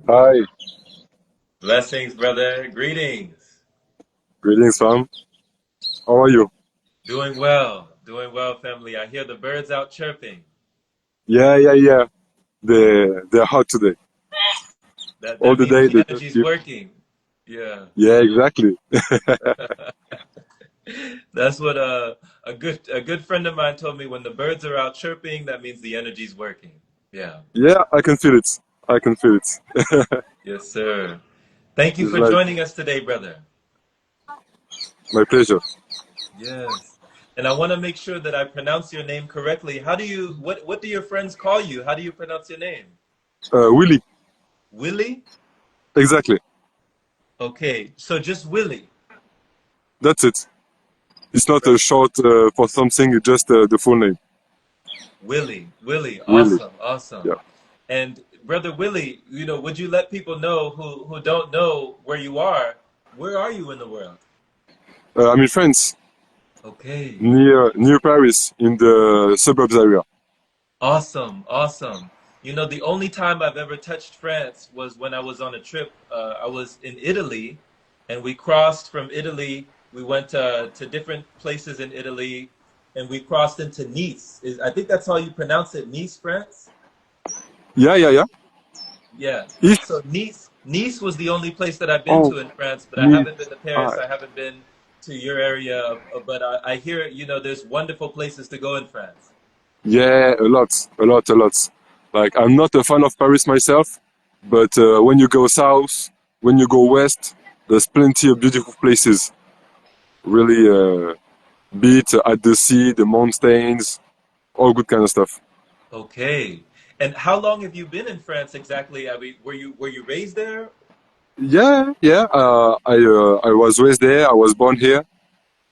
Hi, Blessings, brother. Greetings. greetings, fam. How are you? Doing well. Doing well, family. I hear the birds out chirping. Yeah. They're hot today. That All that the means day the they just energy's keep. working. Yeah. Yeah, exactly. That's what a good friend of mine told me. When the birds are out chirping, that means the energy's working. Yeah. Yeah, I can feel it. I can feel it. Yes, sir. Thank you It's for like joining us today, brother. my pleasure. Yes. And I want to make sure that I pronounce your name correctly. What do your friends call you? How do you pronounce your name? Willie, Willie? exactly. Okay, so just Willie. That's it. It's not a short for something. It's just the full name. Willie, Willie. awesome, awesome. Yeah. And brother Willie, would you let people know who don't know where you are? Where are you in the world? I'm in France, Okay, near Paris, in the suburbs area. awesome, awesome. The only time I've ever touched France was when I was on a trip. I was in Italy, and we crossed from Italy. We went to different places in Italy, and we crossed into Nice. I think that's how you pronounce it, Nice, France? Yeah. Yeah. East. So Nice was the only place that I've been Oh, to in France, but I Nice. haven't been to Ah, Paris. I haven't been to your area, but I hear, there's wonderful places to go in France. yeah, a lot. Like I'm not a fan of Paris myself, but when you go south, when you go west, there's plenty of beautiful places. Really, be it at the sea, the mountains, all good kind of stuff. Okay. And how long have you been in France exactly? I mean, were you raised there? Yeah. I was raised there. I was born here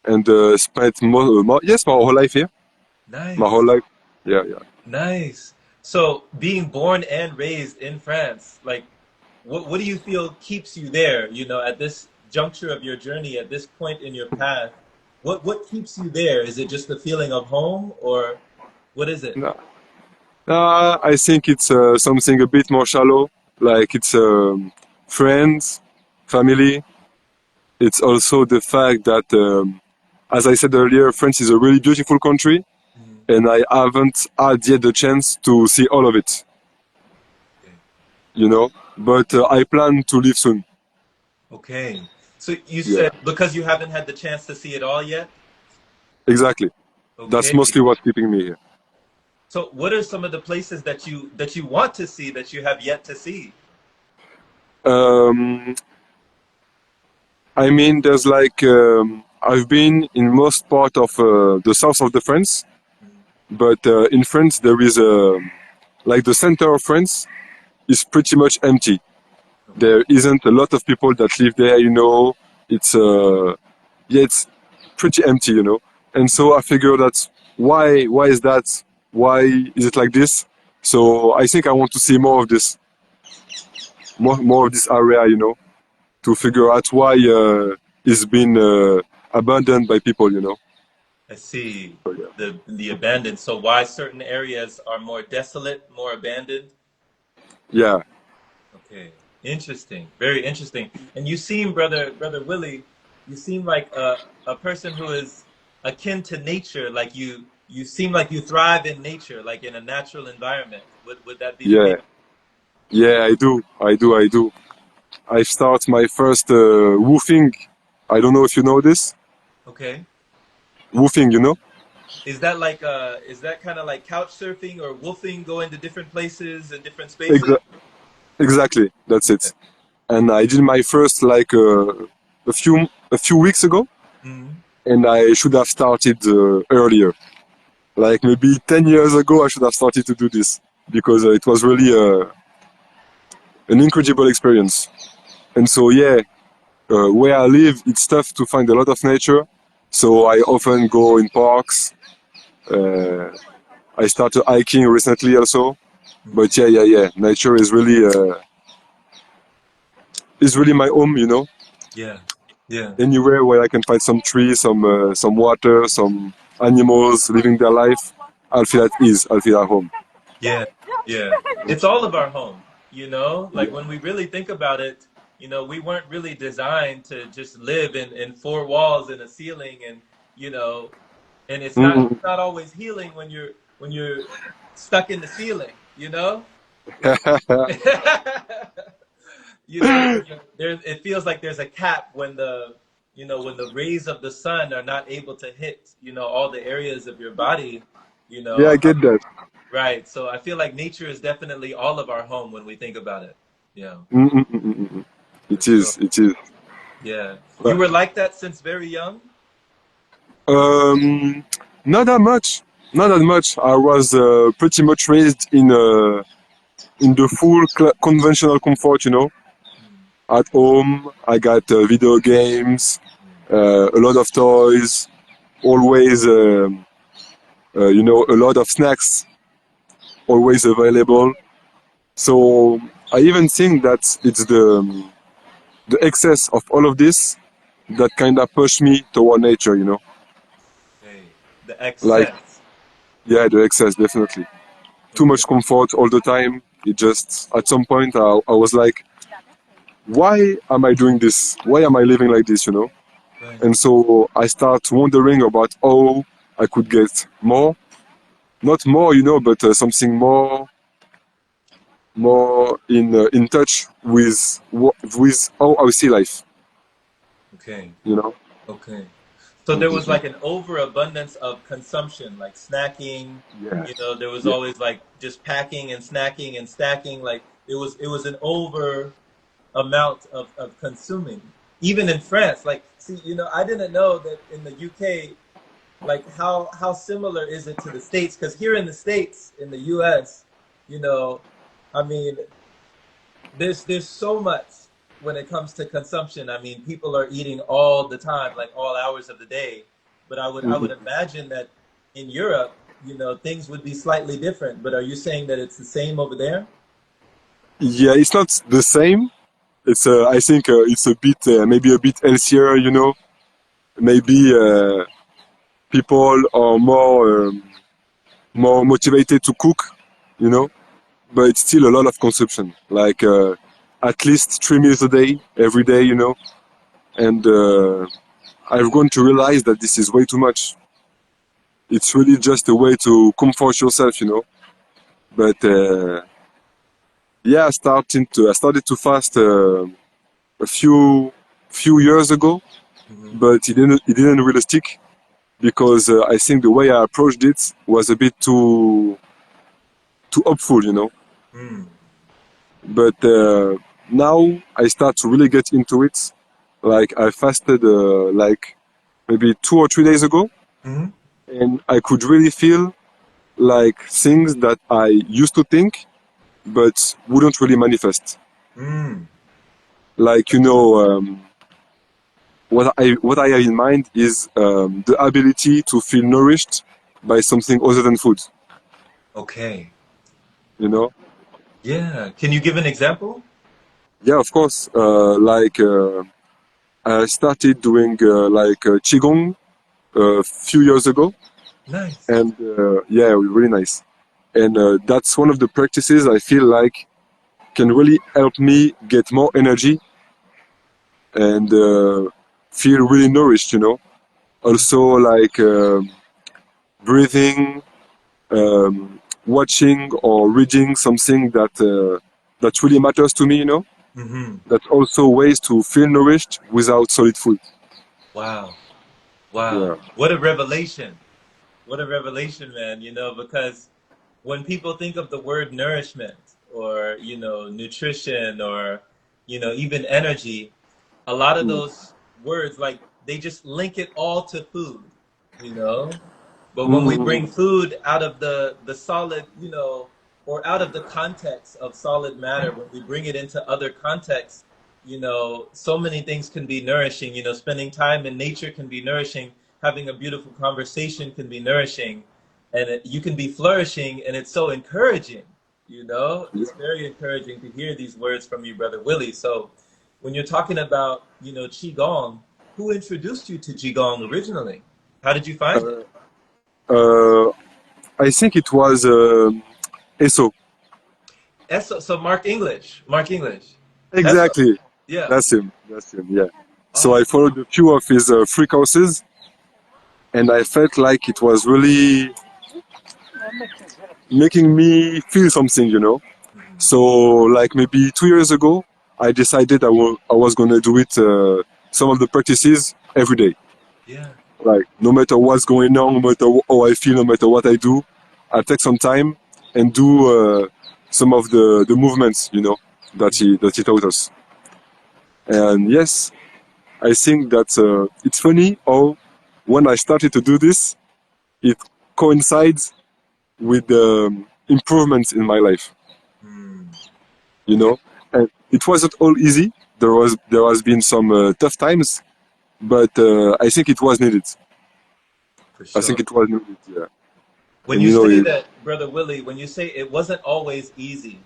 and spent yes my whole life here. My whole Nice. life. Yeah. Nice. So being born and raised in France, like what do you feel keeps you there, at this juncture of your journey, at this point in your path? What keeps you there? Is it just the feeling of home or what is it? No, I think it's something a bit more shallow. Like it's friends, family. It's also the fact that, as I said earlier, France is a really beautiful country, Mhm. and I haven't had yet the chance to see all of it, Okay. you know. But I plan to leave soon. Okay. So you Yeah, said because you haven't had the chance to see it all yet? exactly. That's Okay. mostly what's keeping me here. So what are some of the places that you want to see that you have yet to see? Um, I mean, there's like I've been in most part of the south of the France, Mhm. but in France there is like the center of France is pretty much empty. Okay. There isn't a lot of people that live there, It's yeah, it's pretty empty. And so I figure that why is that? Why is it like this? So I think I want to see more of this, more of this area, to figure out why it's been abandoned by people. I see So, yeah. the abandoned. So why certain areas are more desolate, more abandoned? Yeah. Okay. Interesting. Very interesting. And you seem, brother Willie, you seem like a person who is akin to nature. Like you seem like you thrive in nature, like in a natural environment. Would that be the case? Yeah. Yeah, I do. I start my first woofing. I don't know if you know this. Okay. Woofing. Is that kind of like couch surfing or wolfing, going to different places and different spaces? Exa- exactly. That's Okay. it. And I did my first like a few weeks ago, Mhm. and I should have started earlier. Like maybe 10 years ago, I should have started to do this because it was really an incredible experience. And so, yeah, where I live, it's tough to find a lot of nature. So I often go in parks. Uh, I started hiking recently also. Mhm. But yeah. Nature is really my home. Yeah. Yeah. Anywhere where I can find some trees, some water, some animals living their life, I'll feel at ease. I'll feel at home. Yeah. Yeah. It's all of our home. You know, like Yeah. when we really think about it, you know, we weren't really designed to just live in four walls and a ceiling, and you know, and Mm-mm. it's not always healing when you're stuck in the ceiling, you know? You know, there it feels like there's a cap when the you know when the rays of the sun are not able to hit you know all the areas of your body, you Yeah, know. I get that. Right. So I feel like nature is definitely all of our home when we think about it. Yeah, Mm-mm-mm-mm-mm. for It sure. is. It is. Yeah. You But, were like that since very young? um, not that much. Not that much. I was pretty much raised in the full conventional comfort, you know. Mm, At home, I got video games, mm. a lot of toys, always, you know, a lot of snacks always available. So I even think that it's the excess of all of this that kind of pushed me toward nature, you know. Okay. The Like, excess. yeah, the excess, definitely. Too Okay. much comfort all the time. It just, at some point, I was like, why am I doing this? Why am I living like this, you know? Right. And so I start wondering about how I could get more, not more, you know, but something more in touch with with how I see life, Okay. you know. Okay. So there was like an overabundance of consumption, like snacking, you Yes. know, there was Yeah. always like just packing and snacking and stacking. Like it was an over amount of consuming. Even in France, like see, you know, I didn't know that in the UK, like how similar is it to the States? Because here in the States, in the US, you know, I mean, there's so much when it comes to consumption. I mean, people are eating all the time, like all hours of the day. But I would imagine that in Europe, you know, things would be slightly different. But are you saying that it's the same over there? Yeah, it's not the same. It's I think it's a bit maybe a bit healthier, you know. Maybe people are more motivated to cook, you know. But it's still a lot of consumption, like at least 3 meals a day, every day, you know. And I've grown to realize that this is way too much. It's really just a way to comfort yourself, you know. But yeah, I started to fast a few years ago, Hmm. but it didn't really stick because I think the way I approached it was a bit too hopeful, you know. Mm. But now I start to really get into it. Like I fasted like maybe 2 or 3 days ago, Hmm. and I could really feel like things that I used to think but wouldn't really manifest. Mm. Like you know, what I have in mind is the ability to feel nourished by something other than food. Okay. You know? Yeah. Can you give an example? Yeah, of course. Like I started doing like Qigong a few years ago, Nice. and yeah, really nice. And that's one of the practices I feel like can really help me get more energy and feel really nourished. You know. Mm. Also, like breathing, watching or reading something that really matters to me. You know. Hmm. That's also ways to feel nourished without solid food. Wow. Wow. Yeah. What a revelation. What a revelation, man, you know, because when people think of the word nourishment or, you know, nutrition or, you know, even energy, a lot of Mm. those words, like, they just link it all to food, you know? But when we bring Mm-mm-mm. food out of the solid, you know, or out of the context of solid matter, when we bring it into other contexts, you know, so many things can be nourishing. You know, spending time in nature can be nourishing. Having a beautiful conversation can be nourishing, and you can be flourishing, and it's so encouraging. You know, Yeah. it's very encouraging to hear these words from you, brother Willie. So, when you're talking about, you know, qigong, who introduced you to qigong originally? How did you find it? Uh, uh, I think it was ESO. So Mark English. Mark English. Eso. Exactly. Yeah. That's him. That's him. Yeah. So I Awesome. followed a few of his free courses, and I felt like it was really making me feel something, you know. Mhm. So like maybe 2 years ago, I decided I was gonna do it some of the practices every day. Yeah. Like no matter what's going on, no matter how I feel, no matter what I do, I take some time and do some of the movements, you know, that he taught us. And yes, I think that it's funny how when I started to do this, it coincides with the improvements in my life, Mm. you Yeah, know. And it wasn't all easy. There has been some tough times, but I think it was needed. for I think sure. it was needed. Yeah, When and you you know, say that, Brother Willie, when you say it wasn't always easy,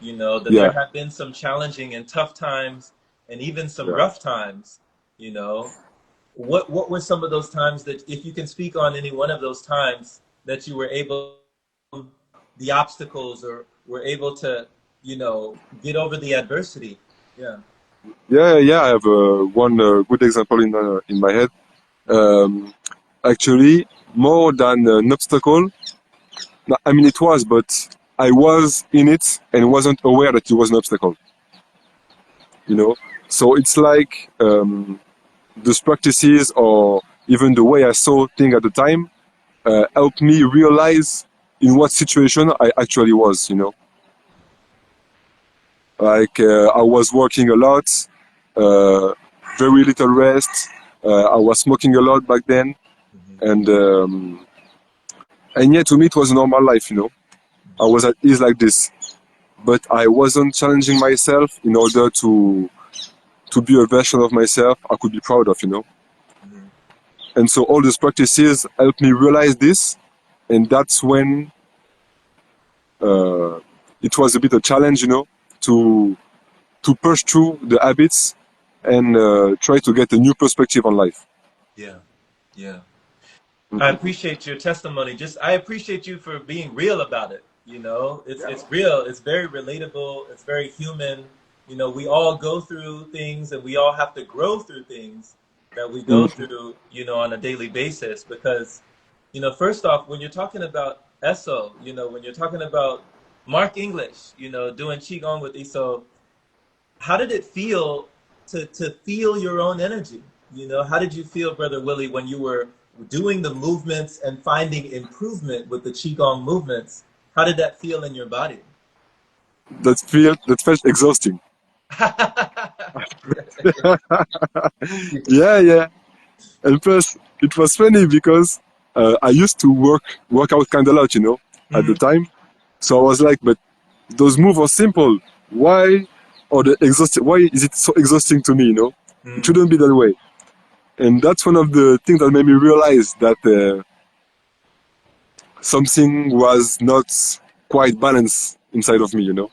that there yeah, have been some challenging and tough times and even some yeah. rough times, you know, what were some of those times that, if you can speak on any one of those times, that you were able, the obstacles, or were able to, get over the adversity? Yeah. Yeah. I have one good example in my head. Um, Actually, more than an obstacle, no, I mean, it was, but I was in it and wasn't aware that it was an obstacle, you know? So it's like those practices or even the way I saw things at the time helped me realize in what situation I actually was, you know? Like I was working a lot, uh, very little rest. I was smoking a lot back then. Hmm. And, and yeah, to me, it was a normal life, you know? I was at ease like this. But I wasn't challenging myself in order to be a version of myself I could be proud of, you know. Hmm. And so all these practices helped me realize this, and that's when uh, it was a bit a challenge, you know, to to push through the habits and try to get a new perspective on life. Yeah. Yeah. I Mhm. appreciate your testimony. I appreciate you for being real about it. It's real. It's very relatable. It's very human. We all go through things, and we all have to grow through things that we go Mhm. through, on a daily basis. Because, first off, when you're talking about Eso, when you're talking about Mark English, doing Qigong with Eso, how did it feel to feel your own energy? How did you feel, Brother Willie, when you were doing the movements and finding improvement with the Qigong movements? How did that feel in your body? That felt exhausting. Yeah. And plus, it was funny because I used to work out kind of a lot, you know, at the Mhm. time. So I was like, but those moves are simple. Why or the exhausting? Why is it so exhausting to me? You know, it Mm. shouldn't be that way. And that's one of the things that made me realize that something was not quite balanced inside of me. You know.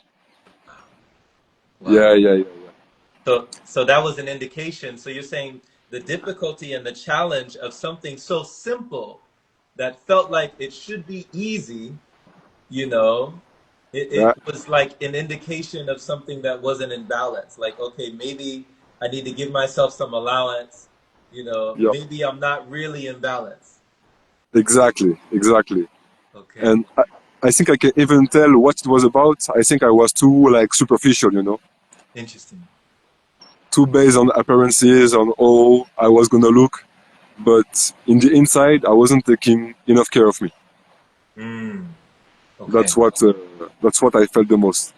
Wow. Yeah. So that was an indication. So you're saying the difficulty and the challenge of something so simple that felt like it should be easy, you know, Yeah. it was like an indication of something that wasn't in balance. Like, okay, maybe I need to give myself some allowance. Yeah. Maybe I'm not really in balance. Exactly. Okay, And I think I can even tell what it was about. I think I was too like superficial, you know, interesting. too based on appearances, on how I was gonna look. But in the inside, I wasn't taking enough care of me. Mm, okay, That's what that's what I felt the most.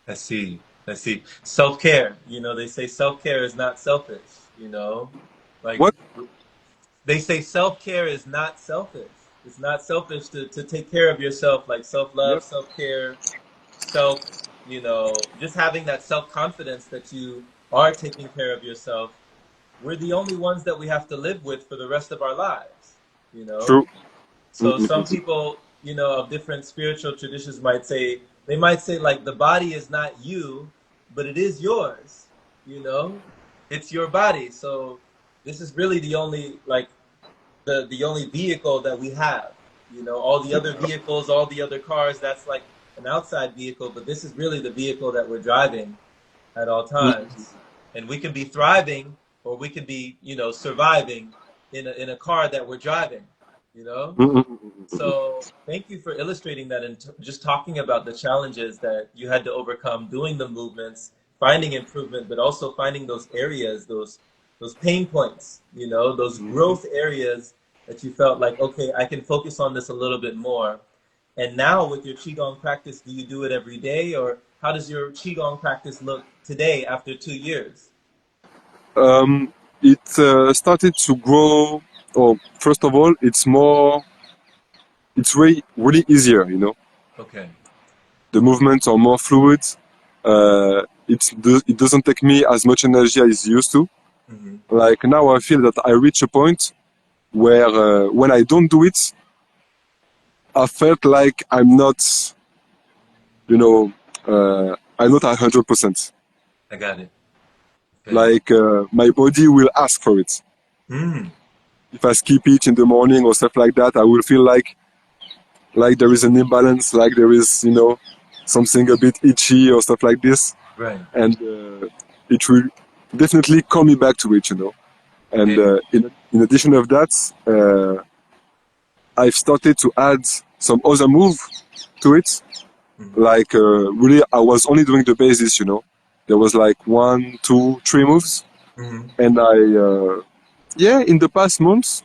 I see. I see. Self-care. They say self-care is not selfish. Like What? they say self-care is not selfish. It's not selfish to take care of yourself, like self-love, Yep. self-care, just having that self-confidence that you are taking care of yourself. We're the only ones that we have to live with for the rest of our lives, you know? True. So some Mm-mm-mm. people, of different spiritual traditions they might say like the body is not you, but it is yours, you know? It's your body. So this is really the only like the only vehicle that we have. All the other vehicles, all the other cars, that's like an outside vehicle, but this is really the vehicle that we're driving at all times. And we can be thriving or we can be, surviving in a car that we're driving, you know? So thank you for illustrating that and just talking about the challenges that you had to overcome doing the movements, finding improvement, but also finding those areas, those pain points, those growth areas that you felt like, okay, I can focus on this a little bit more. And now with your Qigong practice, do you do it every day, or how does your Qigong practice look today after 2 years? It started to grow. Oh, first of all, it's really easier, Okay. The movements are more fluid. It doesn't take me as much energy as it used to. Mm-hmm. Like now I feel that I reach a point where when I don't do it, I felt like I'm not, I'm not 100%. I got it. Okay. Like my body will ask for it. Mm. If I skip it in the morning or stuff like that, I will feel like there is an imbalance, like there is, something a bit itchy or stuff like this. Right. And it will definitely call me back to it, And Okay. in addition of that, I've started to add some other move to it. Mm-hmm. Like really, I was only doing the basis, There was like 1, 2, 3 moves, Mm-hmm. and in the past months,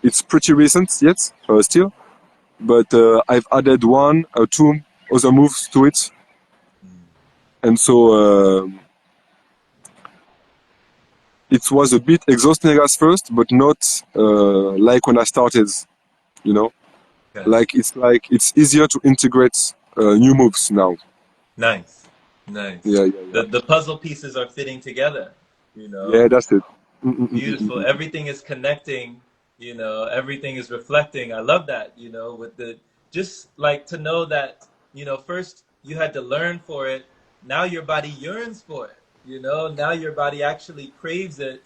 it's pretty recent yet, still, but I've added 1 or 2 other moves to it, and so it was a bit exhausting at first, but not like when I started, Okay. Like it's easier to integrate new moves now. Nice. Nice. Yeah, yeah, yeah. The puzzle pieces are fitting together, you Yeah, know? that's it. Beautiful. Everything is connecting, everything is reflecting. I love that, with just like to know that, first you had to learn for it. Now your body yearns for it, now your body actually craves it.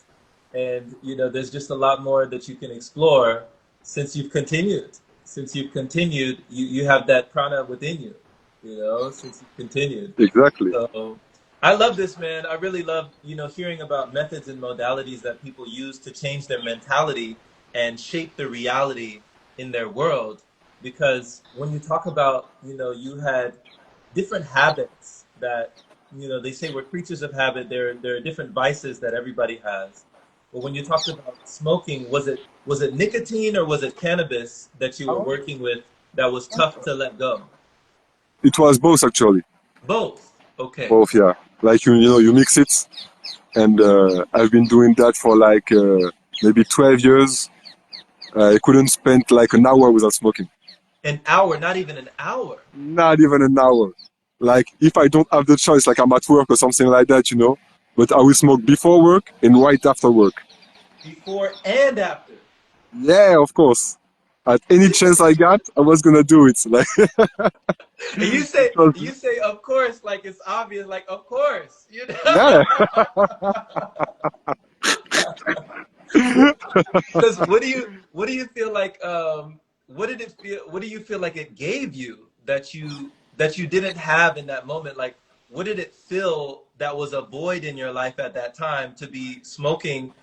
And, there's just a lot more that you can explore since you've continued. Since you've continued, you have that prana within you, since you've continued. Exactly. So I love this, man. I really love, hearing about methods and modalities that people use to change their mentality and shape the reality in their world. Because when you talk about, you had different habits that, they say we're creatures of habit. There are different vices that everybody has. But when you talked about smoking, was it nicotine or was it cannabis that you were working with that was tough to let go? It was both actually. Both. Okay. Both, yeah. Like you mix it, and I've been doing that for like maybe 12 years. I couldn't spend like an hour without smoking. An hour, not even an hour. Not even an hour. Like if I don't have the choice, like I'm at work or something like that, But I will smoke before work and right after work. Before and after. Yeah, of course. At any chance I got, I was gonna do it. Like And you it say, was, you say, of course, like it's obvious, like of course, yeah. Because what do you feel like? What do you feel like it gave you that you didn't have in that moment? Like, what did it feel that was a void in your life at that time to be smoking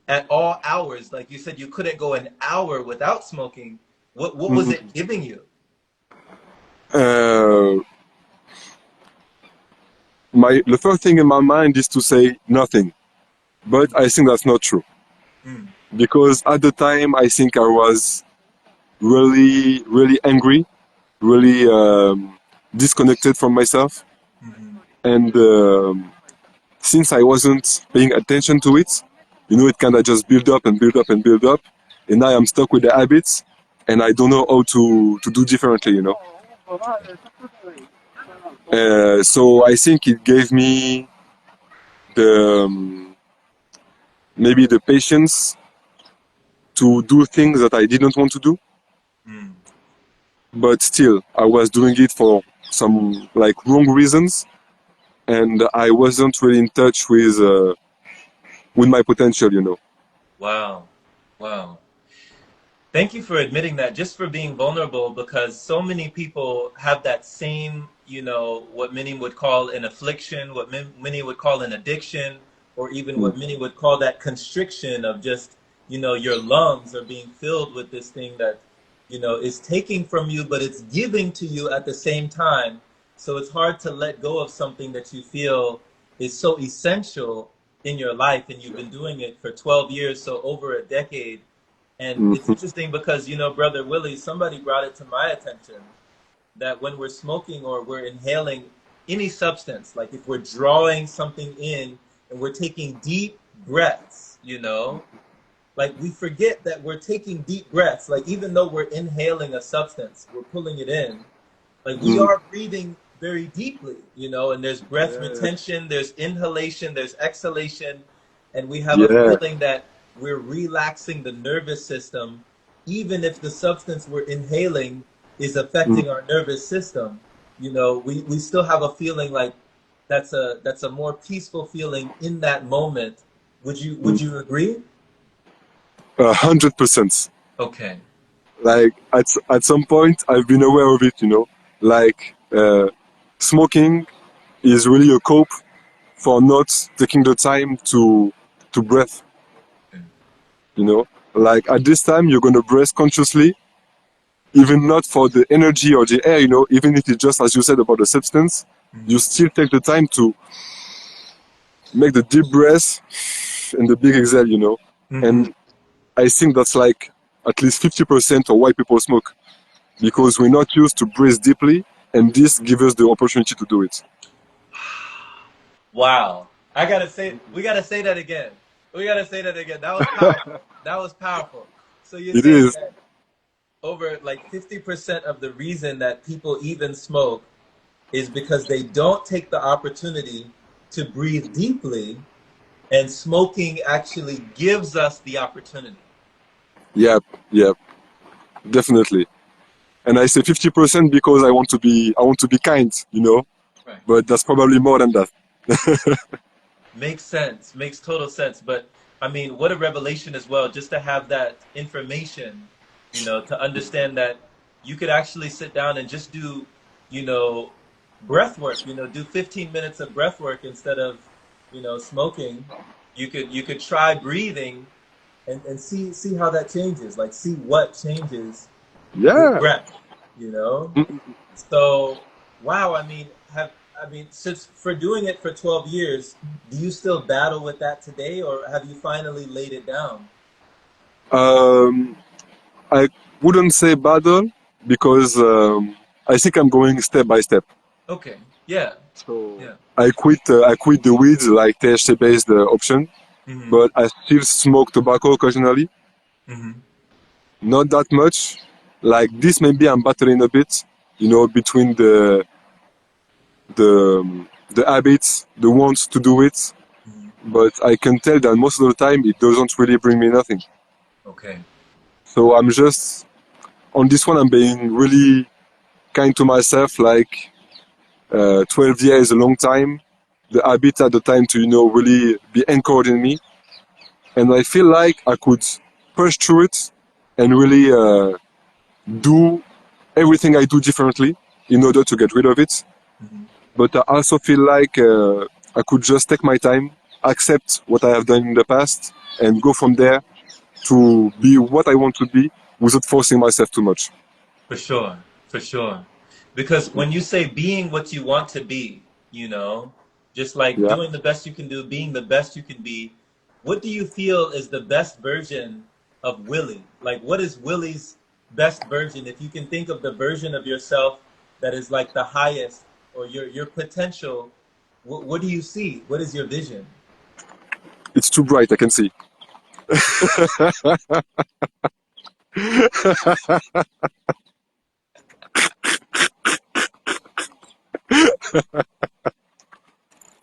at all hours? Like you said, you couldn't go an hour without smoking. What was it giving you? Uh, the first thing in my mind is to say nothing, but I think that's not true Mm, because at the time I think I was really, really angry, really disconnected from myself, mhm. and since I wasn't paying attention to it, it kind of just build up and build up and build up, and now I'm stuck with the habits, and I don't know how to do differently. So I think it gave me the maybe the patience to do things that I didn't want to do, Mm. but still I was doing it for some like wrong reasons, and I wasn't really in touch with my potential. Wow. Wow. Thank you for admitting that, just for being vulnerable, because so many people have that same what many would call an affliction, what many would call an addiction, or even what many would call that constriction of just, your lungs are being filled with this thing that, is taking from you, but it's giving to you at the same time. So it's hard to let go of something that you feel is so essential in your life, and you've been doing it for 12 years, so over a decade. And it's Mm-hmm. interesting because, Brother Willie, somebody brought it to my attention that when we're smoking or we're inhaling any substance, like if we're drawing something in and we're taking deep breaths, like we forget that we're taking deep breaths. Like even though we're inhaling a substance, we're pulling it in, like we Mm. are breathing very deeply, and there's breath Yeah. retention, there's inhalation, there's exhalation, and we have a Yeah. feeling that we're relaxing the nervous system, even if the substance we're inhaling is Mm. affecting our nervous system. We still have a feeling like that's a more peaceful feeling in that moment. Would you Mm. would you agree? 100%. Okay. Like at some point, I've been aware of it. Like smoking is really a cope for not taking the time to breathe. You know, like at this time, you're gonna breathe consciously, even not for the energy or the air. Even if it's just as you said about the substance, you Mhm. still take the time to make the deep breath and the big exhale. Mhm. And I think that's like at least 50% of why people smoke, because we're not used to breathe deeply, and this gives us the opportunity to do it. Wow. We gotta say that again. We gotta say that again. That was powerful. That was powerful. So you're It saying is. that over like 50% of the reason that people even smoke is because they don't take the opportunity to breathe deeply, and smoking actually gives us the opportunity. Yep, yep, definitely. And I say 50% because I want to be kind. Right. But that's probably more than that. Makes sense. Makes total sense. But I mean, what a revelation as well, just to have that information, to understand that you could actually sit down and just do, you know, breath work, do 15 minutes of breath work instead of, smoking. You could try breathing and see how that changes, like see what changes with Yeah. breath, you know? Mm. So, wow, since for doing it for 12 years, do you still battle with that today, or have you finally laid it down? Um, I wouldn't say battle because I think I'm going step by step. Okay. Yeah. So Yeah. I quit the weeds like THC based option, Mm-hmm. but I still smoke tobacco occasionally. Mm-hmm. Not that much. Like this, maybe I'm battling a bit, between the habits, the wants to do it. Mm-hmm. But I can tell that most of the time it doesn't really bring me nothing. Okay. So I'm just on this one. I'm being really kind to myself. Like 12 years is a long time. The habit at the time to really be anchored in me, and I feel like I could push through it and really do everything I do differently in order to get rid of it. Mm-hmm. But I also feel like I could just take my time, accept what I have done in the past, and go from there to be what I want to be without forcing myself too much. For sure. For sure. Because when you say being what you want to be, just like Yeah. doing the best you can do, being the best you can be, what do you feel is the best version of Willie? Like, what is Willie's best version? If you can think of the version of yourself that is like the highest, or your potential, what do you see? What is your vision? It's too bright, I can see.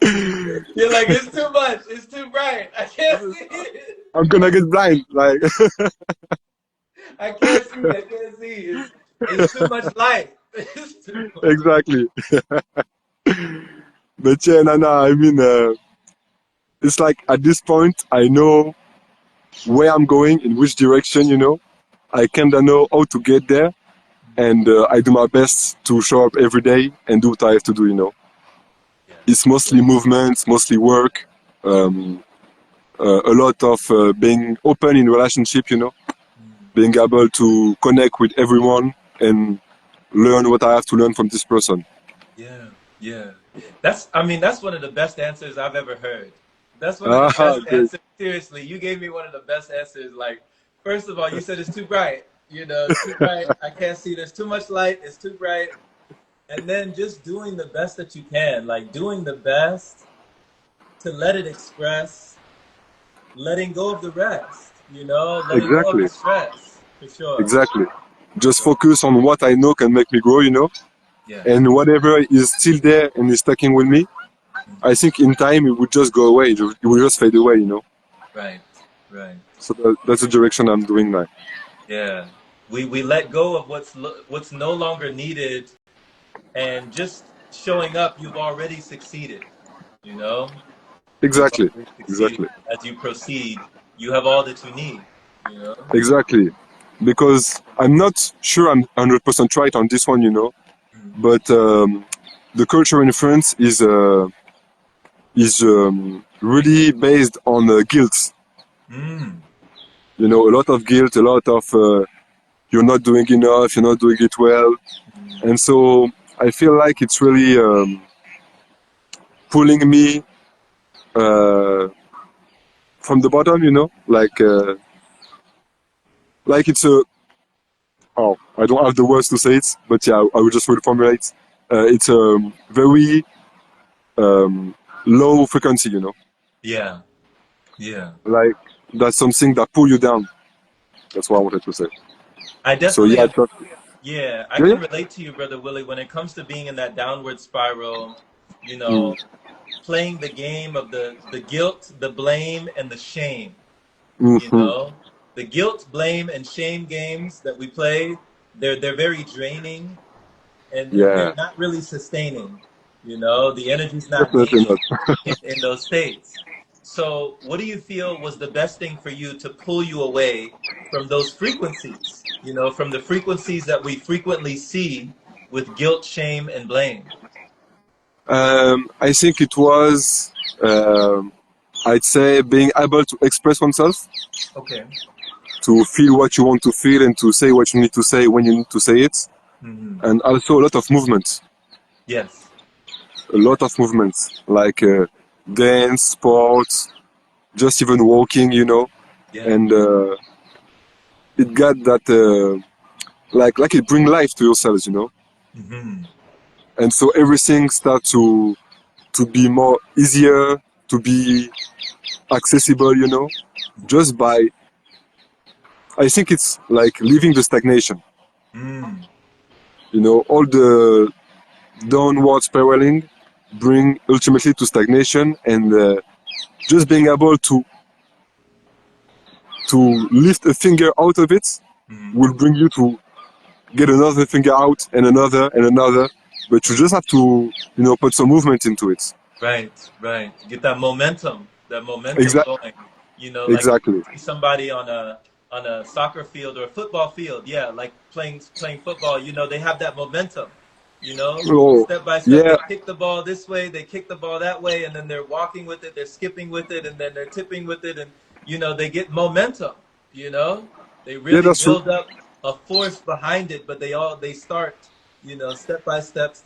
You're like, it's too much. It's too bright. I can't see it. I'm gonna get blind. Like, I can't see. I can't see. It's too much light. It's too much. exactly. But yeah, Nana, I mean, it's like at this point, I know where I'm going, in which direction, I kinda know how to get there. and I do my best to show up every day and do what I have to do, you know. Yeah. It's mostly movement, mostly work, a lot of being open in relationship, you know, being able to connect with everyone and learn what I have to learn from this person. Yeah, yeah. I mean, that's one of the best answers I've ever heard. That's one of the Ah, best great. answers. Seriously, you gave me one of the best answers. Like, first of all, you said it's too bright. You know, it's too bright. I can't see. There's too much light. It's too bright. And then just doing the best that you can, like doing the best to let it express, letting go of the rest, you know, letting go of Exactly, the stress, for sure. exactly. Just So, focus on what I know can make me grow, you know, yeah, and whatever is still there and is sticking with me, I think in time it would just go away. It will just fade away, you know. right, right. So that's the direction I'm doing now. Yeah. We let go of what's no longer needed, and just showing up, you've already succeeded, you know? You've Exactly, already succeeded. exactly, As you proceed, you have all that you need, you know? exactly. Because I'm not sure I'm 100% right on this one, you know, but the culture in France is really based on guilt. Mm. You know, a lot of guilt, a lot of you're not doing enough, you're not doing it well, and so I feel like it's really pulling me uh, from the bottom. You know, like it's a oh I don't have the words to say it, but yeah, I will just reformulate. It's a very um, low frequency. You know, Yeah, yeah. like that's something that pull you down. That's what I wanted to say. I So definitely yeah, have. Yeah, I yeah, can yeah. relate to you, Brother Willie, when it comes to being in that downward spiral, you Mm, know, playing the game of the guilt, the blame, and the shame. You mm-hmm. know, the guilt, blame, and shame games that we play, they're very draining, and Yeah, they're not really sustaining. You know, the energy's not definitely gained not. in those states. So, what do you feel was the best thing for you to pull you away from those frequencies? You know, from the frequencies that we frequently see with guilt, shame, and blame. I think it was, I'd say, being able to express oneself, Okay. to feel what you want to feel, and to say what you need to say when you need to say it, Hmm. and also a lot of movement, Yes. a lot of movement, like dance, sports, just even walking, you know, Yeah. and it got that, like it bring life to yourselves, you know, Hmm. and so everything start to be more easier, to be accessible, you know, just by I think it's like leaving the stagnation. Mm. You know, all the downward spiraling bring ultimately to stagnation, and just being able to lift a finger out of it Mm. will bring you to get another finger out and another. But you just have to, you know, put some movement into it. Right, right. Get that momentum Exactly. going. You know, like Exactly. see somebody on a soccer field or a football field. Yeah, like playing football. You know, they have that momentum. You know, Oh, step by step, yeah. they kick the ball this way, they kick the ball that way, and then they're walking with it, they're skipping with it, and then they're tipping with it, and you know, they get momentum. You know, they Yeah, really that's true. build up a force behind it, but they start, you know, step by step,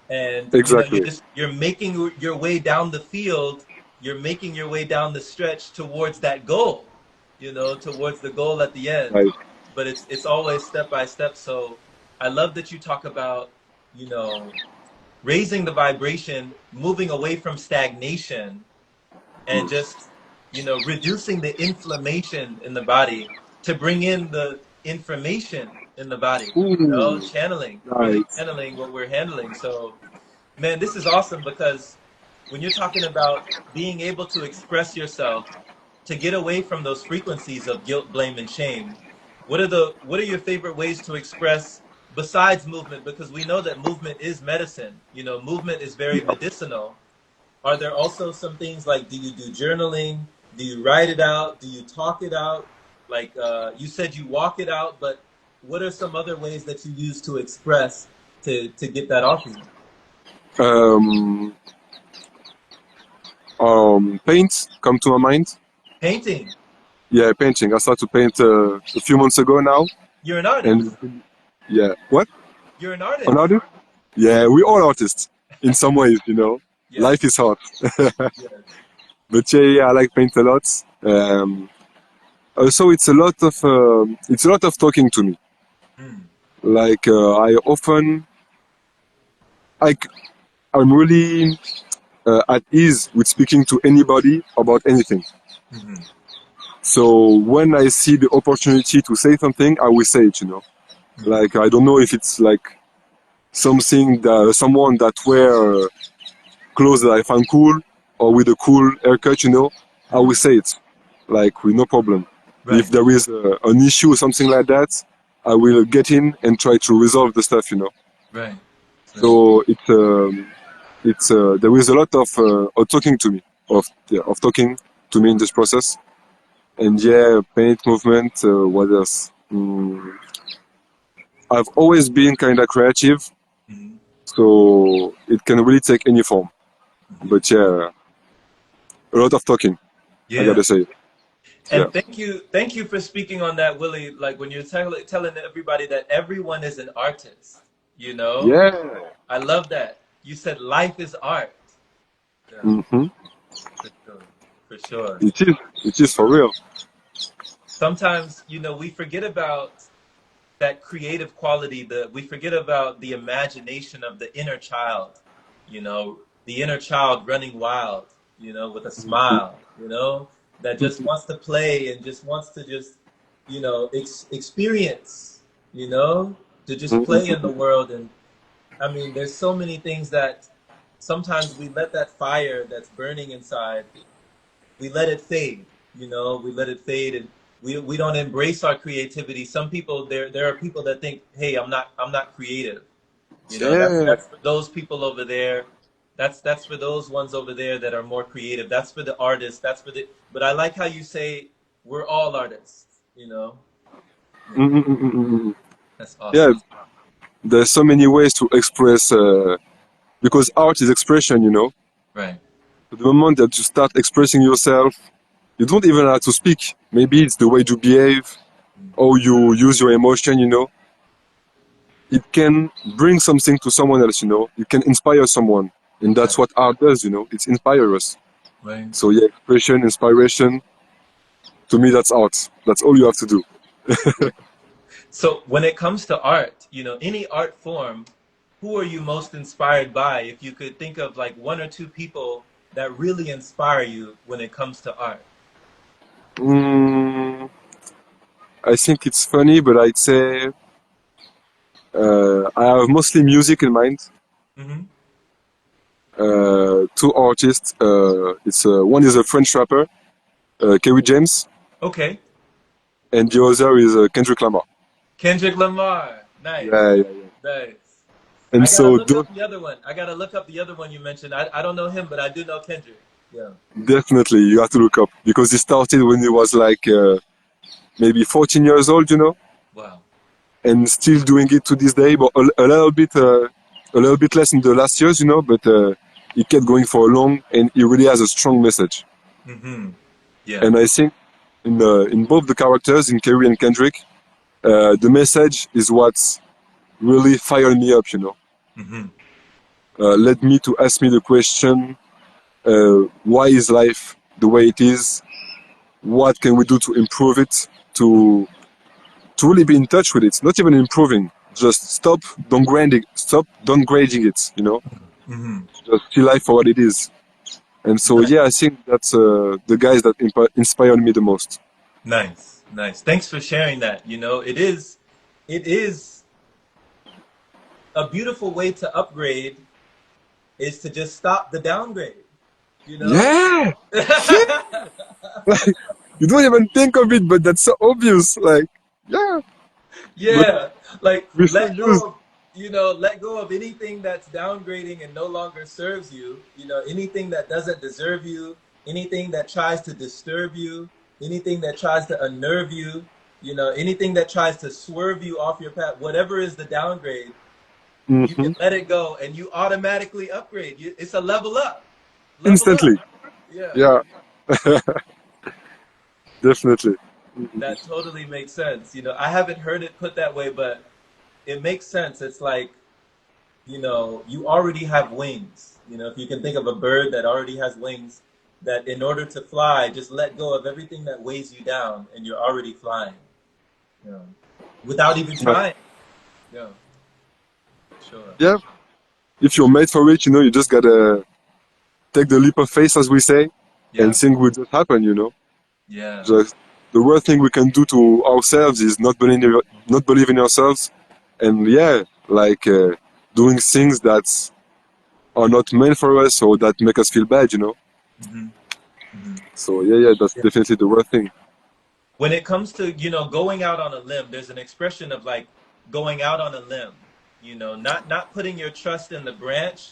and you know Exactly. you're making your way down the field, you're making your way down the stretch towards that goal, you know, towards the goal at the end, Right. but it's always step by step. So I love that you talk about, you know, raising the vibration, moving away from stagnation, and just, you know, reducing the inflammation in the body to bring in the information in the body, you know, Ooh, channeling, really right. channeling what we're handling. So man, this is awesome because when you're talking about being able to express yourself, to get away from those frequencies of guilt, blame, and shame, what are your favorite ways to express besides movement? Because we know that movement is medicine. You know, movement is very Yeah. medicinal. Are there also some things like, do you do journaling? Do you write it out? Do you talk it out? Like you said, you walk it out, but what are some other ways that you use to express to get that off of you? Um, paint come to my mind. Painting. Yeah, painting. I started to paint a few months ago now, You're an artist. and yeah, what? You're an An artist. artist? Yeah, we all artists in some ways, you know. Life Yes. is hard, Yes. but yeah, I like paint a lot. Also, it's a lot of talking to me. Mm. Like I often, I, I'm really at ease with speaking to anybody about anything. Hmm. So when I see the opportunity to say something, I will say it. You know, Hmm. like I don't know if it's like something that someone that wear clothes that I find cool or with a cool haircut. You know, I will Hmm. say it like with no problem. If Right. there is an issue or something like that, I will get in and try to resolve the stuff. You know. Right. Right. So it's there is a lot of talking to me of talking to me in this process. And yeah, paint movement. What else? I've always been kind of creative, Hmm. so it can really take any form. But yeah, a lot of talking. I Yeah. gotta say. Yeah. And thank you for speaking on that, Willie. Like when you're telling everybody that everyone is an artist, you know? Yeah. I love that. You said life is art. Yeah, Mm-hmm. for sure. For sure. It is. It is for real. Sometimes, we forget about that creative quality, we forget about the imagination of the inner child, the inner child running wild, with a smile, that just wants to play and just wants to just, experience, to just play in the world. And I mean, there's so many things that sometimes we let that fire that's burning inside, we let it fade, we let it fade, and we don't embrace our creativity. Some people, there are people that think, hey, I'm not creative. Yeah. That's for those people over there. That's for those ones over there that are more creative. That's for the artists. But I like how you say we're all artists, Yeah, Mm-mm-mm-mm-mm. that's Yeah. awesome. There's so many ways to express because art is expression. You know. Right. The moment that you start expressing yourself, you don't even have to speak. Maybe it's the way you behave, or you use your emotion, you know. It can bring something to someone else, you know. It can inspire someone. And Right. that's what art does, you know. It inspires us. Right. So yeah, expression, inspiration, to me that's art. That's all you have to do. So when it comes to art, any art form, who are you most inspired by? If you could think of like one or two people that really inspire you when it comes to art. Mm, I think it's funny, but I'd say I have mostly music in mind. Hmm. Two artists. It's one is a French rapper, Kerry James, Okay. and the other is Kendrick Lamar. Kendrick Lamar. Nice. Yeah, yeah, yeah. Nice. And I gotta so look up the other one. I gotta look up the other one you mentioned. I don't know him, but I do know Kendrick. Yeah. definitely you have to look up because he started when he was like maybe 14 years old, you know, Wow. and still doing it to this day, but a little bit less in the last years, you know, but he kept going for a long, and he really has a strong message. Hmm. Yeah. And I think in both the characters, in Kerry and Kendrick, the message is what's really fired me up, you know, Hmm. led me to ask me the question, why is life the way it is? What can we do to improve it? To really be in touch with it, not even improving. Just stop downgrading it. You know, Hmm. just see life for what it is. And so, yeah, I think that's the guys that inspired me the most. Nice. Nice. Thanks for sharing that. It is a beautiful way to upgrade is to just stop the downgrade, you know? Yeah, yeah. Like you don't even think of it, but that's so obvious. Like, yeah, but Yeah, like we so used. let go of anything that's downgrading and no longer serves you, anything that doesn't deserve you, anything that tries to disturb you, anything that tries to unnerve you. You know, anything that tries to swerve you off your path, whatever is the downgrade, you can Hmm. let it go and you automatically upgrade. It's a level up. Level up. Instantly. Yeah. Yeah, definitely. That totally makes sense. You know, I haven't heard it put that way, but it makes sense. It's like, you know, you already have wings. You know, if you can think of a bird that already has wings, that in order to fly, just let go of everything that weighs you down and you're already flying. You know, without even Yeah. trying. Yeah, sure. Yeah. If you're made for it, you just gotta take the leap of faith, as we say, and Yeah, things will just happen. yeah. Just the worst thing we can do to ourselves is not believe in ourselves, and yeah, like doing things that are not meant for us or that make us feel bad. Hmm. Hmm. So yeah, that's definitely the worst thing. When it comes to, you know, going out on a limb, there's an expression of like going out on a limb, you know, not putting your trust in the branch,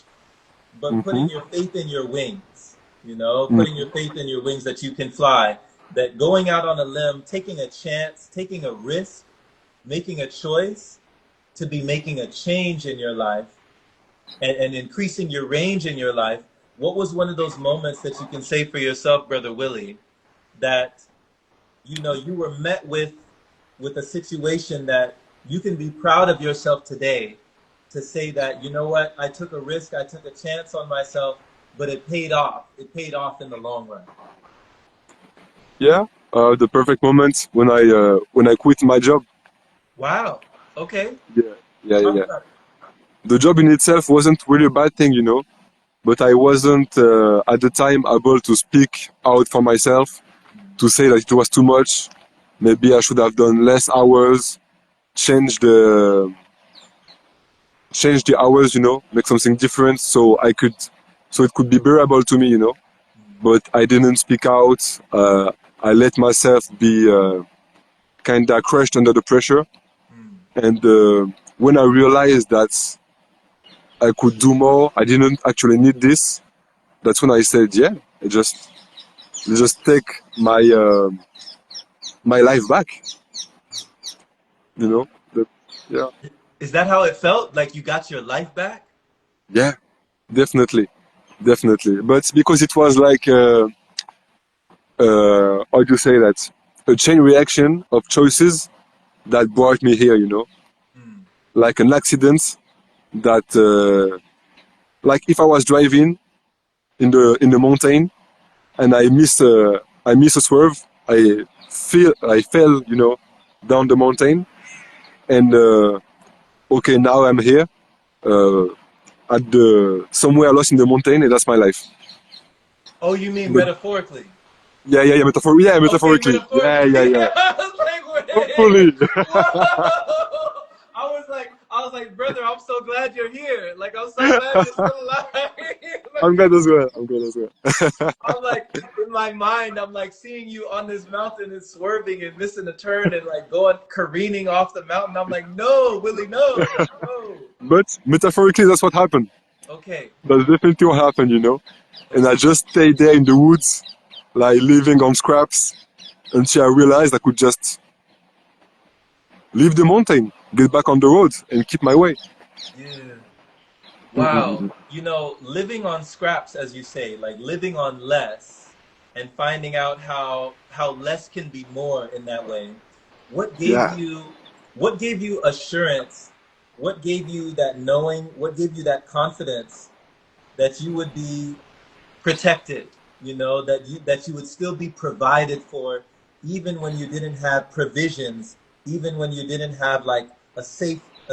but Hmm. putting your faith in your wings, you know, putting Hmm. your faith in your wings that you can fly, that going out on a limb, taking a chance, taking a risk, making a choice to be making a change in your life and increasing your range in your life. What was one of those moments that you can say for yourself, Brother Willie, that you know you were met with a situation that you can be proud of yourself today to say that, you know what, I took a risk, I took a chance on myself, but it paid off. It paid off in the long run. Yeah, the perfect moment when I quit my job. Wow. Okay. Yeah, yeah, yeah, Talk yeah. about it. The job in itself wasn't really a bad thing, but I wasn't at the time able to speak out for myself to say that it was too much. Maybe I should have done less hours, change the change the hours, make something different so it could be bearable to me. But I didn't speak out. I let myself be kind of crushed under the pressure. Mm. And when I realized that I could do more, I didn't actually need this. That's when I said, yeah, I just take my life back. You know, that, yeah, Is that how it felt? Like you got your life back? yeah, definitely, definitely. But because it was like, how do you say that? A chain reaction of choices that brought me here. Mm. Like an accident that, like if I was driving in the mountain and I miss a swerve, I fell, down the mountain, and okay, now I'm here, uh, at the somewhere lost in the mountain, and that's my life. Oh, you mean But metaphorically? yeah, Okay, metaphorically. Yeah, metaphorically. yeah, yeah. I was like, wait, Hopefully. whoa! I was like, brother, I'm so glad you're here. Like, I'm so glad you're still alive. I'm good as well. I'm good as well. I'm like, in my mind, I'm like seeing you on this mountain and swerving and missing a turn and like going careening off the mountain. I'm like, no, Willie, no, no. But metaphorically, that's what happened. Okay, That's definitely what happened. And I okay. just stayed there in the woods, like living on scraps, until I realized I could just leave the mountain, get back on the road, and keep my way. Yeah. Wow. Mm-mm-mm. You know, living on scraps, as you say, like living on less and finding out how less can be more in that way. What gave Yeah. you what gave you assurance? What gave you that knowing? What gave you that confidence that you would be protected, you know, that you would still be provided for even when you didn't have provisions, even when you didn't have like a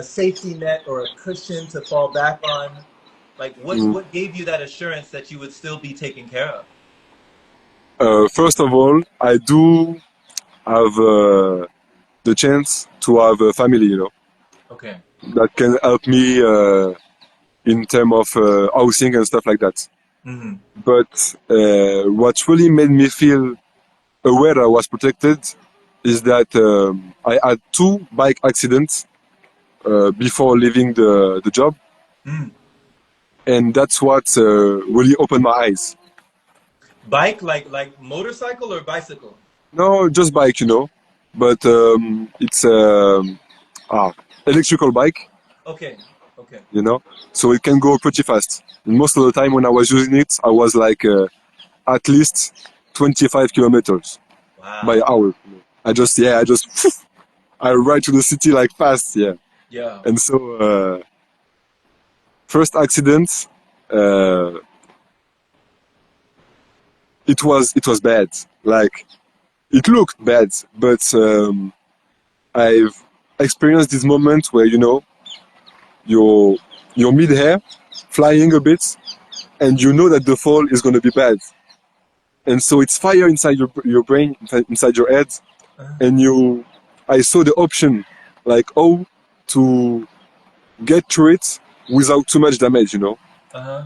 safety net or a cushion to fall back on. Like Mm. what gave you that assurance that you would still be taken care of? First of all, I do have the chance to have a family, Okay. that can help me in terms of housing and stuff like that. Hmm. But what really made me feel aware I was protected is that I had two bike accidents before leaving the job, Mm. and that's what really opened my eyes. Bike, like motorcycle or bicycle? No, just bike. but it's electrical bike, Okay. Okay. you know, so it can go pretty fast. And most of the time when I was using it, I was like at least 25 kilometers by Wow. hour. I ride to the city like fast, yeah. Yeah. And so first accident, uh, it was bad. Like it looked bad, but I've experienced this moment where you're mid-air, flying a bit, and you know that the fall is going to be bad, and so it's fire inside your brain, inside your head, Uh-huh. and I saw the option, like to get through it without too much damage, Uh-huh.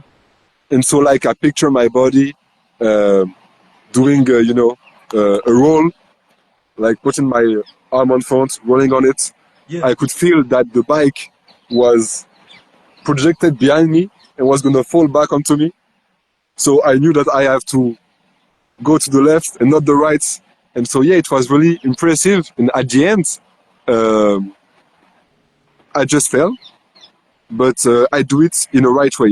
and so like I picture my body uh, doing a roll, like putting my arm on front, rolling on it. Yeah. I could feel that the bike was projected behind me and was gonna fall back onto me. So I knew that I have to go to the left and not the right. And so yeah, it was really impressive. And at the end, um, I just fell, but I do it in a right way.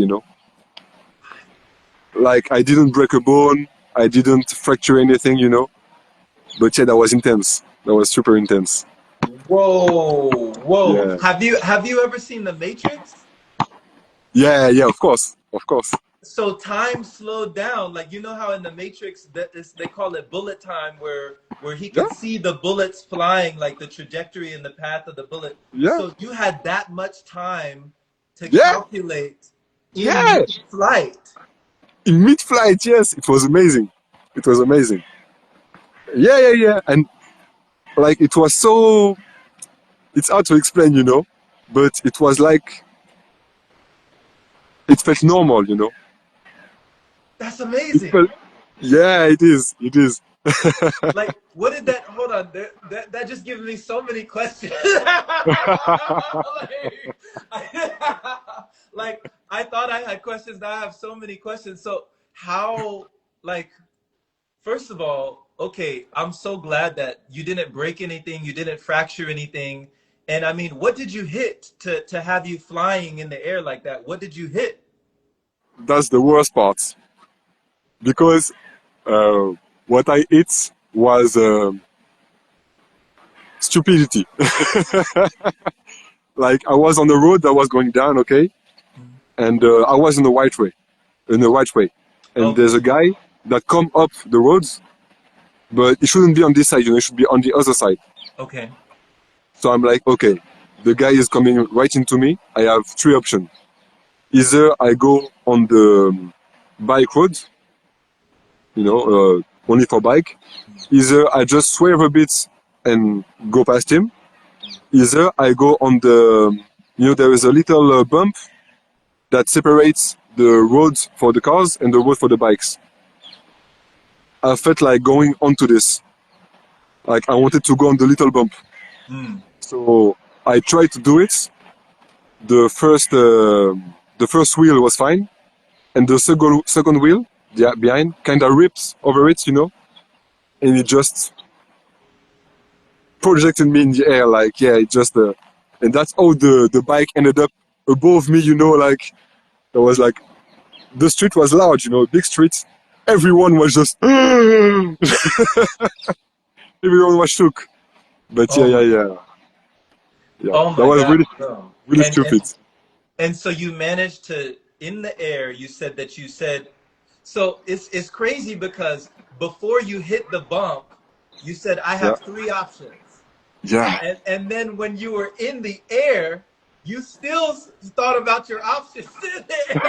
Like I didn't break a bone, I didn't fracture anything. But yeah, that was intense. That was super intense. Whoa. Whoa. Yeah, Have you ever seen The Matrix? yeah, yeah. Of course, of course. So time slowed down. Like you know how in The Matrix they call it bullet time, where he Yeah, could see the bullets flying, like the trajectory and the path of the bullet. yeah, So you had that much time to yeah, calculate in yeah. flight. In mid-flight, yes, it was amazing. It was amazing. Yeah, yeah, yeah. And like it was so, it's hard to explain, but it was like it felt normal. That's It amazing. felt, yeah, it is. It is. Like, what did that? Hold on, that just gives me so many questions. like, like, I thought I had questions. Now I have so many questions. So, how, like, first of all, okay, I'm so glad that you didn't break anything, you didn't fracture anything. And I mean, what did you hit to have you flying in the air like that? What did you hit? That's the worst part because uh, what I ate was stupidity. Like I was on the road that was going down, okay, and I was in the right way, and Okay, there's a guy that come up the roads, but it shouldn't be on this side, it should be on the other side. okay, So I'm like, okay, the guy is coming right into me. I have three options. Either I go on the bike road, only for bike. Either I just swerve a bit and go past him. Either I go on there is a little bump that separates the road for the cars and the road for the bikes. I felt like going onto this. Like I wanted to go on the little bump. mm, So I tried to do it. The first wheel was fine, and the second wheel, yeah, behind, kind of rips over it, and it just projected me in the air. Like yeah, it just and that's how the bike ended up above me. Like there was like the street was large, big street. Everyone was just everyone was shook. But yeah, oh yeah, my, yeah, yeah. oh That my was God, really bro. really stupid. And so you managed to, in the air, you said that you said, so it's crazy because before you hit the bump, you said, I Yeah, have three options. yeah. And then when you were in the air, you still thought about your options in the air.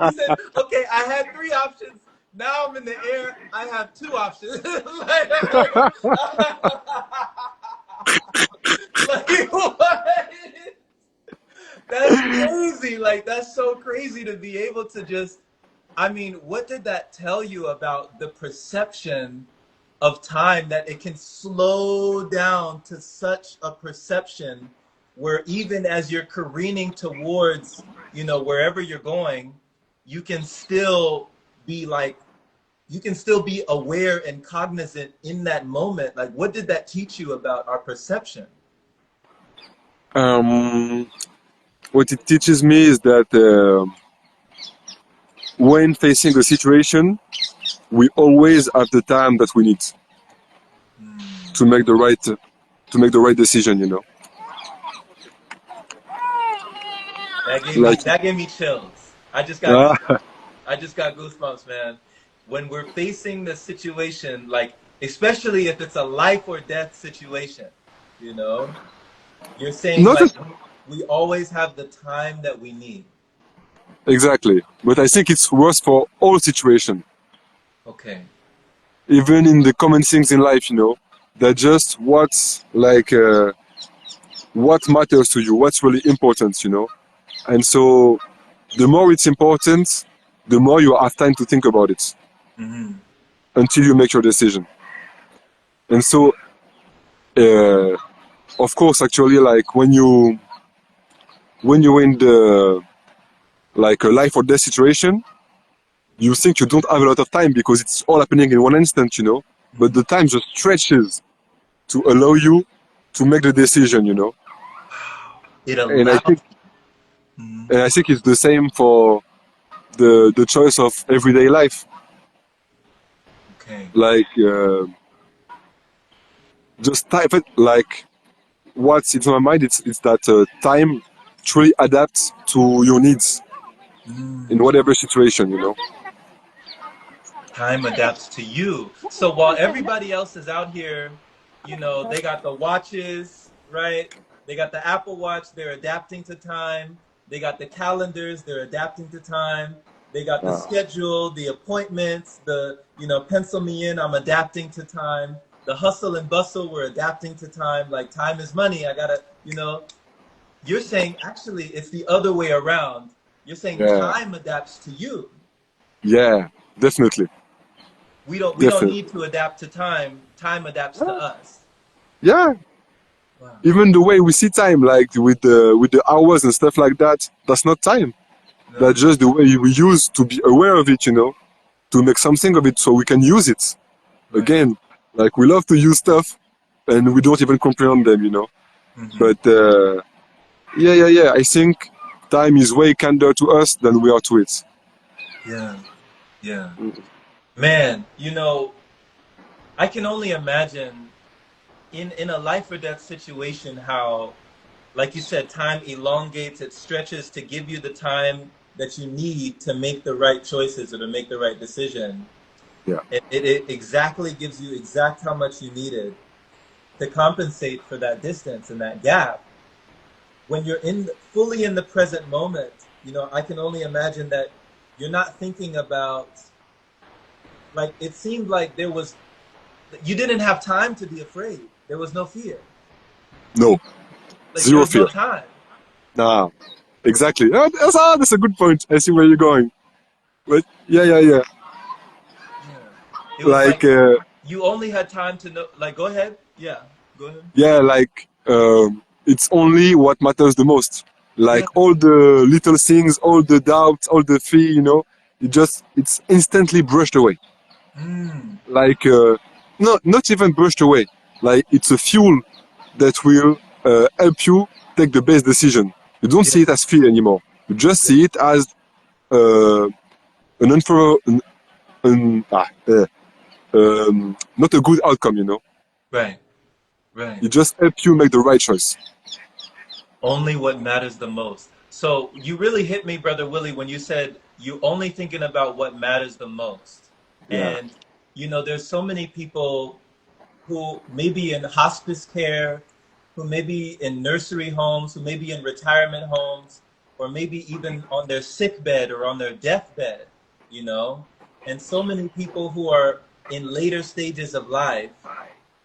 You said, okay, I had three options. Now I'm in the air. I have two options. like what? That's crazy. Like that's so crazy to be able to just I mean, what did that tell you about the perception of time that it can slow down to such a perception where even as you're careening towards, wherever you're going, you can still be like, you can still be aware and cognizant in that moment. Like, what did that teach you about our perception? What it teaches me is that when facing a situation, we always have the time that we need to make the right decision. You know, like That gave me chills. ah, I just got goosebumps, man. When we're facing the situation, like especially if it's a life or death situation, you know, you're saying not like as, we always have the time that we need. exactly, but I think it's worse for all situations, Okay. even in the common things in life. You know, that just what matters to you, what's really important. You know, and so the more it's important, the more you have time to think about it Mm-hmm. until you make your decision. And so, uh, of course, actually, like when you're in the like a life or death situation, you think you don't have a lot of time because it's all happening in one instant, you know. But the time just stretches to allow you to make the decision, you know. It And I allows. think and I think it's the same for the choice of everyday life. Okay. Like just type it like what's in my mind. It's that time truly adapts to your needs in Mm. whatever situation, you know. Time adapts to you. So while everybody else is out here, you know, they got the watches, right? They got the Apple Watch, they're adapting to time. They got the calendars, they're adapting to time. They got the Uh, schedule, the appointments, the, you know, pencil me in, I'm adapting to time. The hustle and bustle, we're adapting to time. Like time is money. I gotta, you know, you're saying actually it's the other way around. You're saying yeah, time adapts to you. yeah, definitely, We don't definitely. need to adapt to time. Time adapts to us. Yeah, Wow. even the way we see time, like with the hours and stuff like that, that's not time. No. That's just the way we use to be aware of it, you know, to make something of it so we can use it. Right. Again, like we love to use stuff and we don't even comprehend them, you know. Hmm. But yeah. I think time is way kinder to us than we are to it. Yeah. Yeah. Man, you know, I can only imagine in a life or death situation how, like you said, time elongates, it stretches to give you the time that you need to make the right choices or to make the right decision. Yeah. It exactly gives you exact how much you needed to compensate for that distance and that gap. When you're in fully in the present moment, you know, I can only imagine that you're not thinking about, like it seemed like there was, you didn't have time to be afraid. There was no fear. No, Like there zero was no fear. time. Nah, exactly. That's a good point. I see where you're going. But yeah. Yeah. It was Like like you only had time to know, like go ahead. Yeah. Go ahead. yeah, like it's only what matters the most. Yeah. Like all the little things, all the doubts, all the fear, you know, it's instantly brushed away. Mm. Like not even brushed away. Like it's a fuel that will help you take the best decision. You don't Yeah. see it as fear anymore. You just Yeah. see it as uh, an unfor an, not a good outcome. You know, Right. Right. it just helps you make the right choice. Only what matters the most. So you really hit me, Brother Willie, when you said you only thinking about what matters the most. Yeah. And you know, there's so many people who may be in hospice care, who may be in nursery homes, who may be in retirement homes, or maybe even on their sick bed or on their deathbed, you know? And so many people who are in later stages of life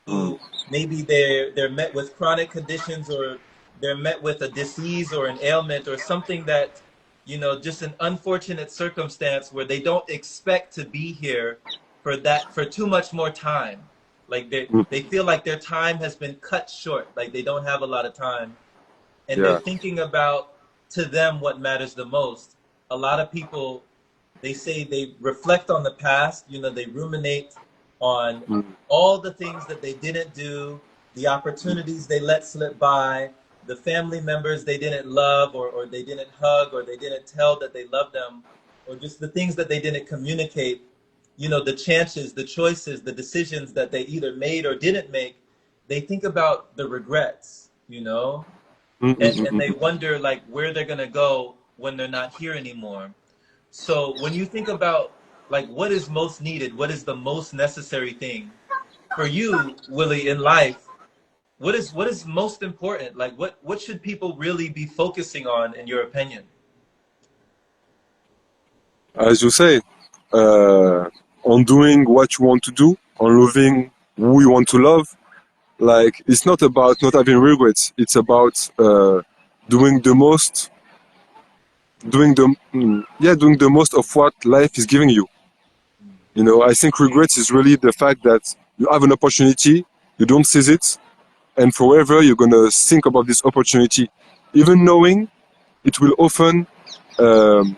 Mm. who maybe they're met with chronic conditions or they're met with a disease or an ailment or something that, you know, just an unfortunate circumstance where they don't expect to be here for too much more time. Like Mm. they feel like their time has been cut short, like they don't have a lot of time, and they're Yeah. thinking about to them what matters the most. A lot of people they say they reflect on the past, they ruminate on Mm, all the things that they didn't do, the opportunities they let slip by, the family members they didn't love or they didn't hug or they didn't tell that they loved them, or just the things that they didn't communicate, the chances, the choices, the decisions that they either made or didn't make. They think about the regrets, mm, mm, and, mm, and mm, they mm. wonder like where they're going to go when they're not here anymore. So when you think about like what is most needed, what is the most necessary thing for you, Willie, in life, what is most important? Like what should people really be focusing on in your opinion? As you say, on doing what you want to do, on loving who you want to love. Like, it's not about not having regrets. It's about doing the most, doing the most of what life is giving you. I think regrets is really the fact that you have an opportunity, you don't seize it, and forever you're gonna think about this opportunity, even knowing it will often um,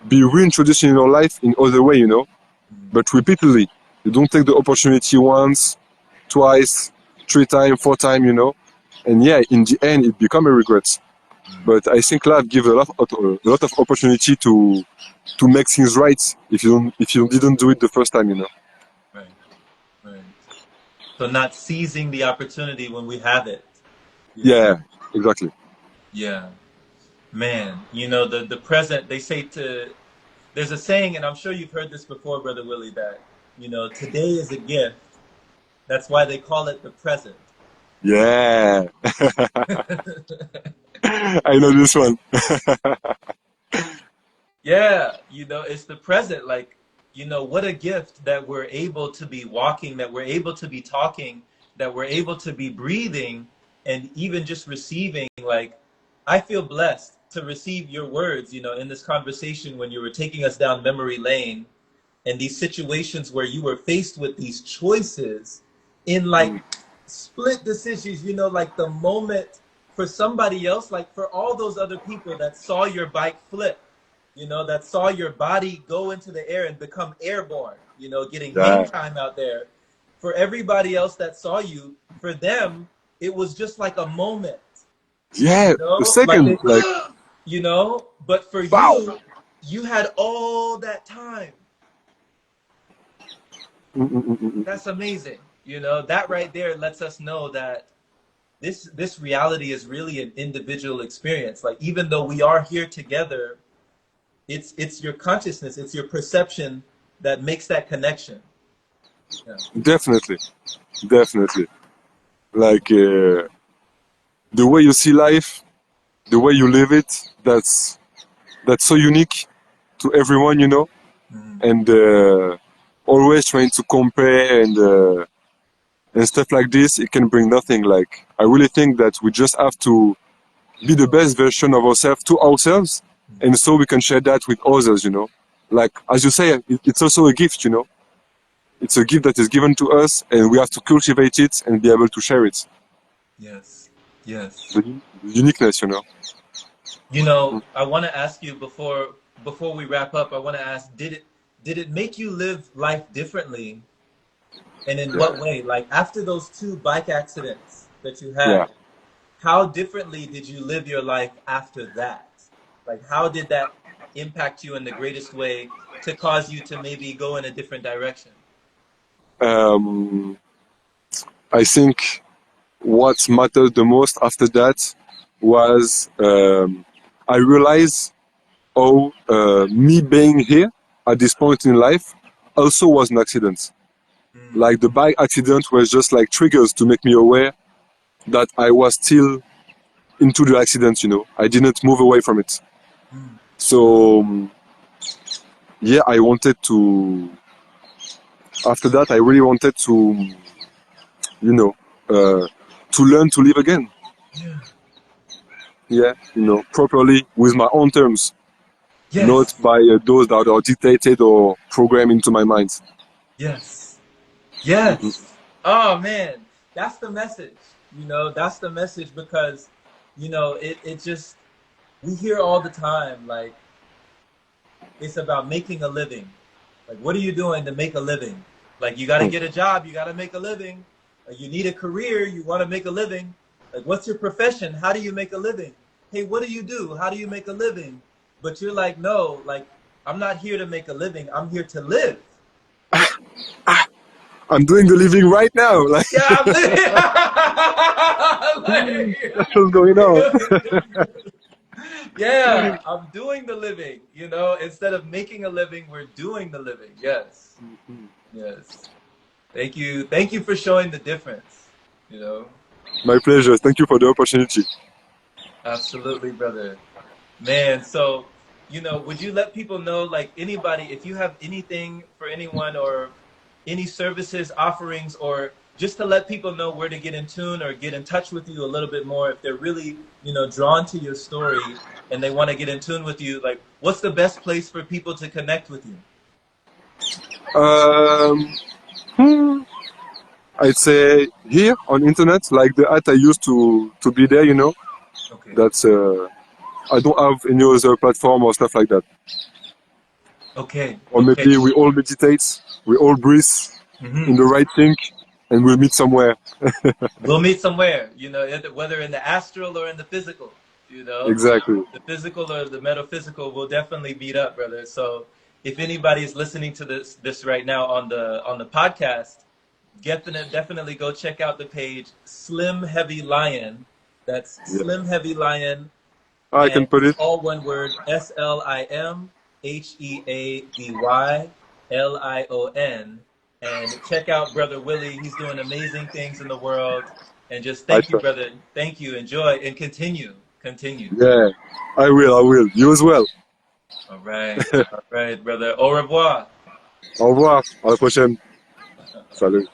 be reintroduced in your life in other way. But repeatedly, you don't take the opportunity once, twice, three times, four times. And yeah, in the end, it becomes a regret. But I think life gives a lot of opportunity to make things right if you didn't do it the first time. Right, right. So not seizing the opportunity when we have it. Yeah, exactly. Yeah. Man, the present, they say there's a saying, and I'm sure you've heard this before, Brother Willie, that, today is a gift. That's why they call it the present. Yeah, I know this one. Yeah, it's the present. Like, what a gift that we're able to be walking, that we're able to be talking, that we're able to be breathing, and even just receiving. Like, I feel blessed to receive your words, in this conversation when you were taking us down memory lane and these situations where you were faced with these choices in like Mm, split decisions, like the moment for somebody else, like for all those other people that saw your bike flip, that saw your body go into the air and become airborne, getting hang yeah, time out there. For everybody else that saw you, for them, it was just like a moment, yeah. A like second, they, like, but for wow. you, you had all that time. Mm, mm, mm, mm, mm. That's amazing. That right there lets us know that this reality is really an individual experience. Like even though we are here together, it's your consciousness, it's your perception that makes that connection. Yeah. Definitely, definitely. Like, the way you see life, the way you live it, that's so unique to everyone. Mhm. And always trying to compare and stuff like this, it can bring nothing. Like, I really think that we just have to be the best version of ourselves to ourselves, and so we can share that with others. Like, as you say, it's also a gift. It's a gift that is given to us, and we have to cultivate it and be able to share it. Yes. Yes. The uniqueness. I want to ask you before we wrap up, I want to ask, did it make you live life differently? And in what Yeah, way? Like after those two bike accidents that you yeah. had, how differently did you live your life after that? Like, how did that impact you in the greatest way to cause you to maybe go in a different direction? Um, I think what mattered the most after that was, I realized how me being here at this point in life also was an accident. Mm, Like, the bike accident was just like triggers to make me aware that I was still into the accident. I didn't move away from it. mm, So, yeah, I wanted to. After that, I really wanted to, you know, uh, to learn to live again. yeah. Yeah, properly with my own terms, not Yes. by those that are dictated or programmed into my mind. Yes. Mhm. Yes. Oh man, that's the message. That's the message because, it just we hear all the time like It's about making a living. Like, what are you doing to make a living? Like, you got to get a job, you got to make a living. Like, you need a career, you want to make a living. Like, what's your profession? How do you make a living? Hey, what do you do? How do you make a living? But you're like, no, like, I'm not here to make a living. I'm here to live. I'm doing the living right now. Like, Yeah, I'm living. that's what's going on. Yeah, I'm doing the living, you know, instead of making a living, we're doing the living. Yes. Yes. Thank you. Thank you for showing the difference, you know. My pleasure. Thank you for the opportunity. Absolutely, brother. Man, so, you know, would you let people know, like anybody, if you have anything for anyone or any services, offerings, or just to let people know where to get in tune or get in touch with you a little bit more if they're really, you know, drawn to your story and they want to get in tune with you, like what's the best place for people to connect with you? Hmm, I'd say here on internet, like the at I used to be there, you know. Okay. That's I don't have any other platform or stuff like that. Okay. Or Okay. maybe we all meditate, we all breathe in the right thing, and we'll meet somewhere. We'll meet somewhere, you know, whether in the astral or in the physical, you know, Exactly. the physical or the metaphysical will definitely meet up, brother. So if anybody is listening to this right now on the podcast, definitely go check out the page SlimHeavyLion. That's Yeah. SlimHeavyLion, I can and put it's it. all one word: SlimHeavyLion. And check out brother Willie. He's doing amazing things in the world. And just I thank you, try. brother. Thank you. Enjoy and continue. Continue. Yeah, I will. I will. You as well. All right. All right, brother. Au revoir. Au revoir. À la prochaine. Salut.